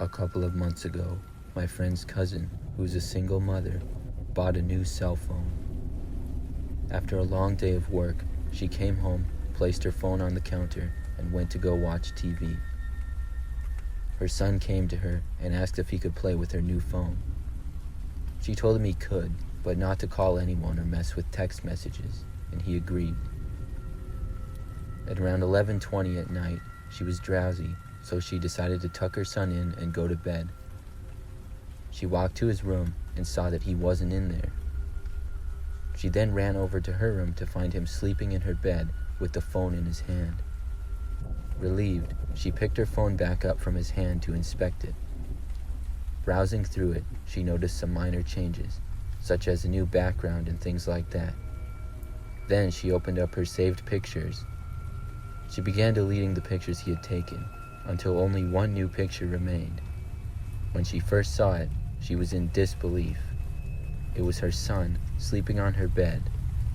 A couple of months ago, my friend's cousin, who's a single mother, bought a new cell phone. After a long day of work, she came home, placed her phone on the counter, and went to go watch TV. Her son came to her and asked if he could play with her new phone. She told him he could, but not to call anyone or mess with text messages, and he agreed. At around 11:20 at night, she was drowsy, so she decided to tuck her son in and go to bed. She walked to his room and saw that he wasn't in there. She then ran over to her room to find him sleeping in her bed with the phone in his hand. Relieved, she picked her phone back up from his hand to inspect it. Browsing through it, she noticed some minor changes, such as a new background and things like that. Then she opened up her saved pictures. She began deleting the pictures he had taken, until only one new picture remained. When she first saw it, she was in disbelief. It was her son sleeping on her bed,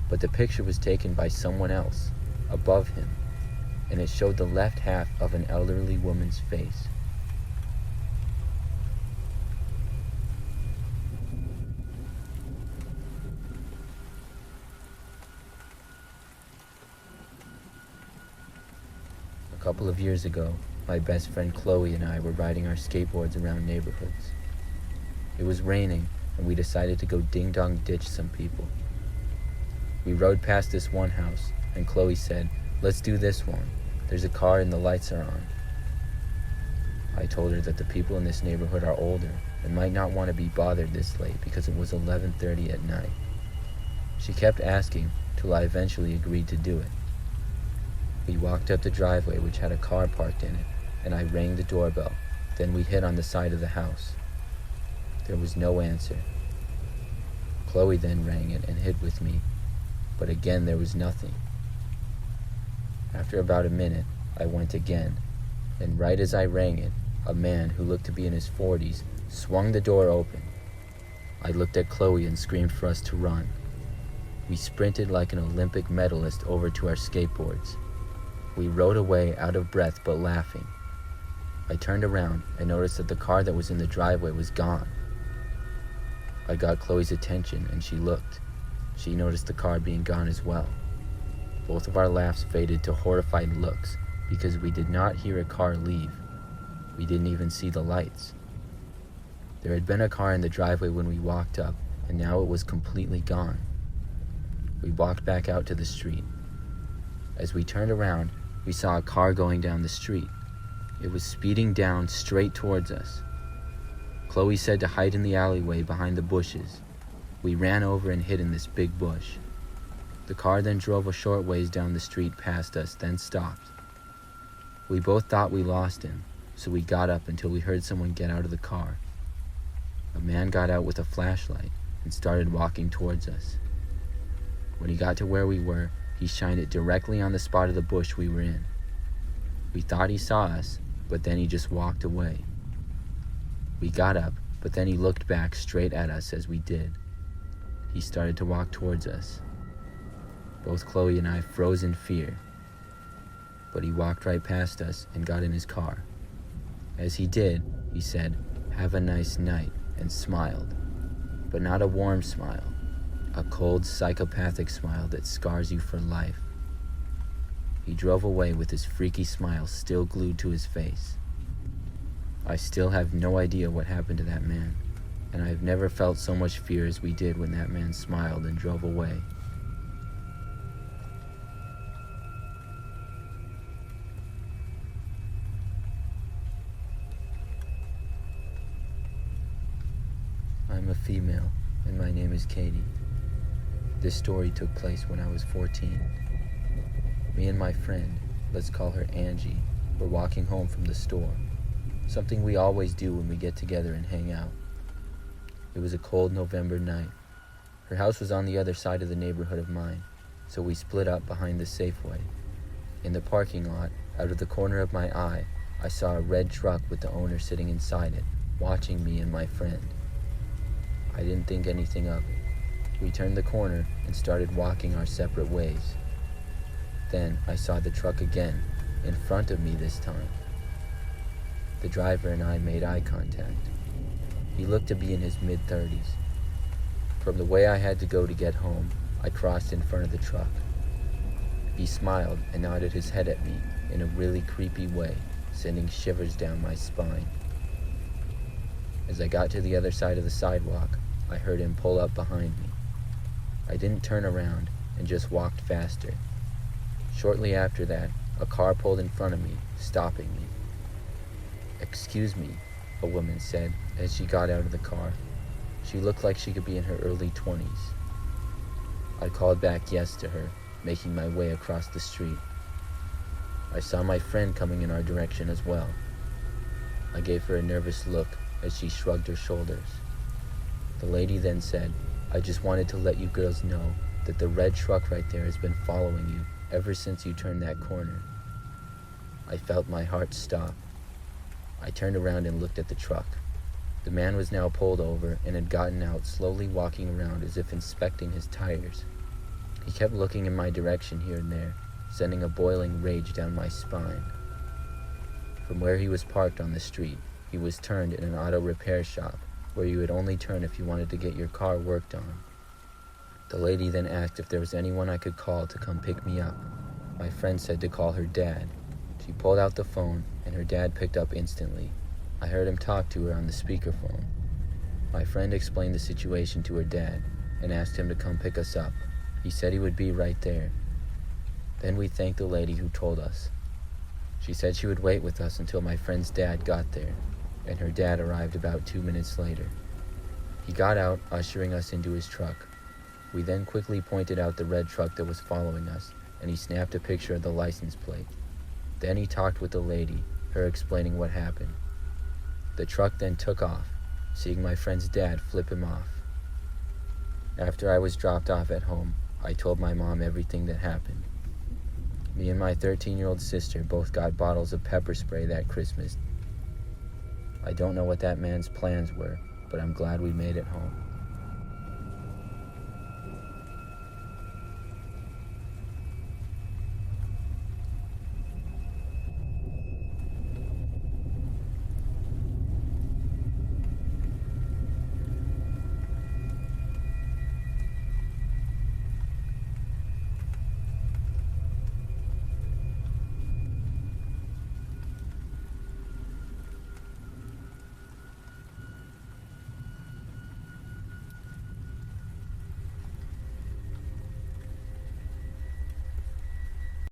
but the picture was taken by someone else, above him, and it showed the left half of an elderly woman's face. A couple of years ago, my best friend Chloe and I were riding our skateboards around neighborhoods. It was raining, and we decided to go ding-dong ditch some people. We rode past this one house, and Chloe said, "Let's do this one. There's a car and the lights are on." I told her that the people in this neighborhood are older and might not want to be bothered this late because it was 11:30 at night. She kept asking till I eventually agreed to do it. We walked up the driveway, which had a car parked in it, and I rang the doorbell. Then we hit on the side of the house. There was no answer. Chloe then rang it and hid with me, but again there was nothing. After about a minute, I went again, and right as I rang it, a man who looked to be in his 40s swung the door open. I looked at Chloe and screamed for us to run. We sprinted like an Olympic medalist over to our skateboards. We rode away out of breath but laughing. I turned around and noticed that the car that was in the driveway was gone. I got Chloe's attention and she looked. She noticed the car being gone as well. Both of our laughs faded to horrified looks because we did not hear a car leave. We didn't even see the lights. There had been a car in the driveway when we walked up, and now it was completely gone. We walked back out to the street. As we turned around, we saw a car going down the street. It was speeding down straight towards us. Chloe said to hide in the alleyway behind the bushes. We ran over and hid in this big bush. The car then drove a short ways down the street past us, then stopped. We both thought we lost him, so we got up until we heard someone get out of the car. A man got out with a flashlight and started walking towards us. When he got to where we were, he shined it directly on the spot of the bush we were in. We thought he saw us, but then he just walked away. We got up, but then he looked back straight at us as we did. He started to walk towards us. Both Chloe and I froze in fear. But he walked right past us and got in his car. As he did, he said, "Have a nice night," and smiled. But not a warm smile. A cold, psychopathic smile that scars you for life. He drove away with his freaky smile still glued to his face. I still have no idea what happened to that man, and I have never felt so much fear as we did when that man smiled and drove away. I'm a female, and my name is Katie. This story took place when I was 14. Me and my friend, let's call her Angie, were walking home from the store, something we always do when we get together and hang out. It was a cold November night. Her house was on the other side of the neighborhood of mine, so we split up behind the Safeway. In the parking lot, out of the corner of my eye, I saw a red truck with the owner sitting inside it, watching me and my friend. I didn't think anything of it. We turned the corner and started walking our separate ways. Then I saw the truck again, in front of me this time. The driver and I made eye contact. He looked to be in his mid-30s. From the way I had to go to get home, I crossed in front of the truck. He smiled and nodded his head at me in a really creepy way, sending shivers down my spine. As I got to the other side of the sidewalk, I heard him pull up behind me. I didn't turn around and just walked faster. Shortly after that, a car pulled in front of me, stopping me. "Excuse me," a woman said as she got out of the car. She looked like she could be in her early 20s. I called back yes to her, making my way across the street. I saw my friend coming in our direction as well. I gave her a nervous look as she shrugged her shoulders. The lady then said, "I just wanted to let you girls know that the red truck right there has been following you ever since you turned that corner." I felt my heart stop. I turned around and looked at the truck. The man was now pulled over and had gotten out, slowly walking around as if inspecting his tires. He kept looking in my direction here and there, sending a boiling rage down my spine. From where he was parked on the street, he was turned in an auto repair shop, where you would only turn if you wanted to get your car worked on. The lady then asked if there was anyone I could call to come pick me up. My friend said to call her dad. She pulled out the phone, and her dad picked up instantly. I heard him talk to her on the speakerphone. My friend explained the situation to her dad, and asked him to come pick us up. He said he would be right there. Then we thanked the lady who told us. She said she would wait with us until my friend's dad got there, and her dad arrived about 2 minutes later. He got out, ushering us into his truck. We then quickly pointed out the red truck that was following us, and he snapped a picture of the license plate. Then he talked with the lady, her explaining what happened. The truck then took off, seeing my friend's dad flip him off. After I was dropped off at home, I told my mom everything that happened. Me and my 13-year-old sister both got bottles of pepper spray that Christmas. I don't know what that man's plans were, but I'm glad we made it home.